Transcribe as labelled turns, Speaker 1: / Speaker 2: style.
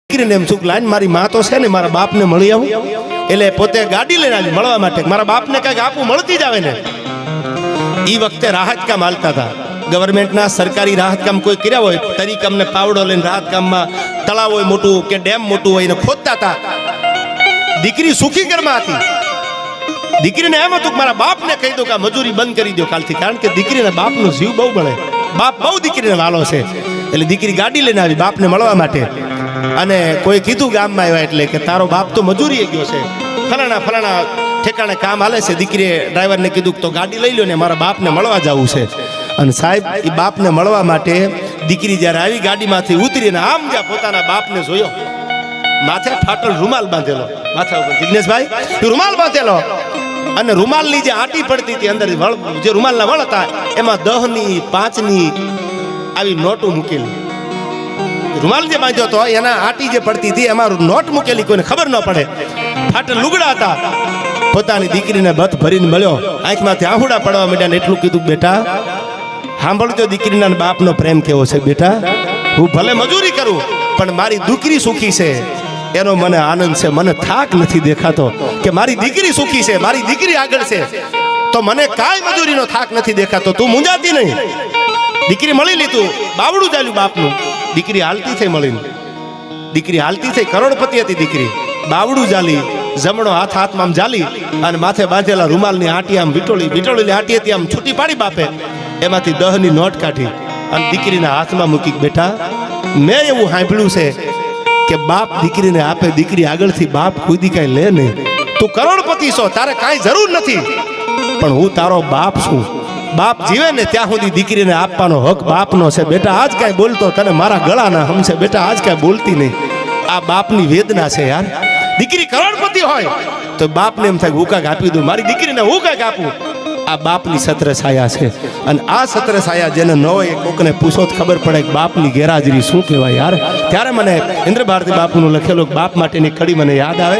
Speaker 1: દીકરીને એમ સુખ લાઈન મારી માં તો છે ને, મારા બાપને મળી આવું. એટલે પોતે ગાડી લઈને આવી મળવા માટે, મારા બાપને કંઈક આપવું મળતી જ આવે ને. એ વખતે રાહત કામ હાલતા હતા. ગવર્મેન્ટના સરકારી રાહત કામ કોઈ કર્યા હોય, તરીકમને પાવડો લઈને રાહત કામમાં તળાવ હોય મોટું કે ડેમ મોટું હોય એને ખોદતા હતા. દીકરી સુખી ઘરમાં હતી. દીકરીને એમ હતું કે મારા બાપને કહી દો કે આ મજૂરી બંધ કરી દો કાલથી, કારણ કે દીકરીના બાપનો જીવ બહુ બળે. બાપ બહુ દીકરીને વાલો છે. એટલે દીકરી ગાડી લઈને આવી બાપને મળવા માટે. અને કોઈ કીધું ગામમાં આવ્યા એટલે કે તારો બાપ તો મજૂરીએ ગયો છે, ફલાણા ફલાણા ઠેકાણે કામ હાલે છે. દીકરીએ ડ્રાઈવરને કીધું તો ગાડી લઈ લો ને મારા બાપને મળવા જવું છે. અને સાહેબ એ બાપને મળવા માટે દીકરી જ્યારે આવી ગાડીમાંથી ઉતરીને આમ જ્યાં પોતાના બાપને જોયો, માથે ફાટલ રૂમાલ બાંધેલો, માથા ઉપર જિગ્નેશભાઈ રૂમાલ બાંધેલો, અને રૂમાલની જે આટી પડતી હતી અંદર જે રૂમાલના વળ હતા એમાં 10 ની 5 ની આવી નોટો મૂકેલી. રૂમાલ જે બાંધ્યો હતો એના આટી જે પડતી હતી એમાં નોટ મૂકેલી, કોઈને ખબર ન પડે. ફાટલ લુગડા હતા. પોતાની દીકરીને બથ ભરીને મળ્યો, આંખમાંથી આહુડા પડવા માંડ્યા. એટલું કીધું બેટા સાંભળજો દીકરીના બાપનો પ્રેમ કેવો છે. બેટા હું ભલે મજૂરી કરું પણ મારી દીકરી સુખી છે એનો મને આનંદ છે. મને થાક નથી દેખાતો કે મારી દીકરી સુખી છે, મારી દીકરી આગળ છે, તો મને કાંઈ મજૂરીનો થાક નથી દેખાતો. તું મૂંઝાતી નહીં. દીકરી મળી લીધું, બાવડું ચાલ્યું બાપનું. દીકરી હાલતી થઈ મળીને, દીકરી હાલતી થઈ, કરોડપતિ હતી દીકરી. બાવડું ચાલી, જમણો હાથ હાથમાં આમ ચાલી અને માથે બાંધેલા રૂમાલની આટી આમ વિટોળેલી આટી હતી આમ છૂટી પાડી બાપે. એમાંથી 10 ની નોટ કાઢી અને દીકરીના હાથમાં મૂકી. બેટા મેં એવું સાંભળ્યું છે કે બાપ દીકરીને આપે, દીકરી આગળથી બાપ કોઈ દી કાંઈ લે નહીં. તું કરોડપતિ છો, તારે કાંઈ જરૂર નથી, પણ હું તારો બાપ છું. બાપ જીવે ને ત્યાં સુધી દીકરીને આપવાનો હક બાપનો છે. બેટા આજ કાંઈ બોલતો તને મારા ગળાના હમશે. બેટા આજ કાંઈ બોલતી નહીં. આ બાપની વેદના છે યાર. દીકરી કરોડપતિ હોય તો બાપને એમ થાય હું કાંઈક આપી દઉં, મારી દીકરીને હું કાંઈક આપું. આ બાપની છત્ર છાયા છે. અને આ છત્ર છાયા જેને ન હોય કોકને પૂછો તો ખબર પડે કે બાપની ગેરહાજરી શું કહેવાય યાર. ત્યારે મને ઇન્દ્ર ભારતી બાપુનું લખેલું બાપ માટેની કડી મને યાદ આવે.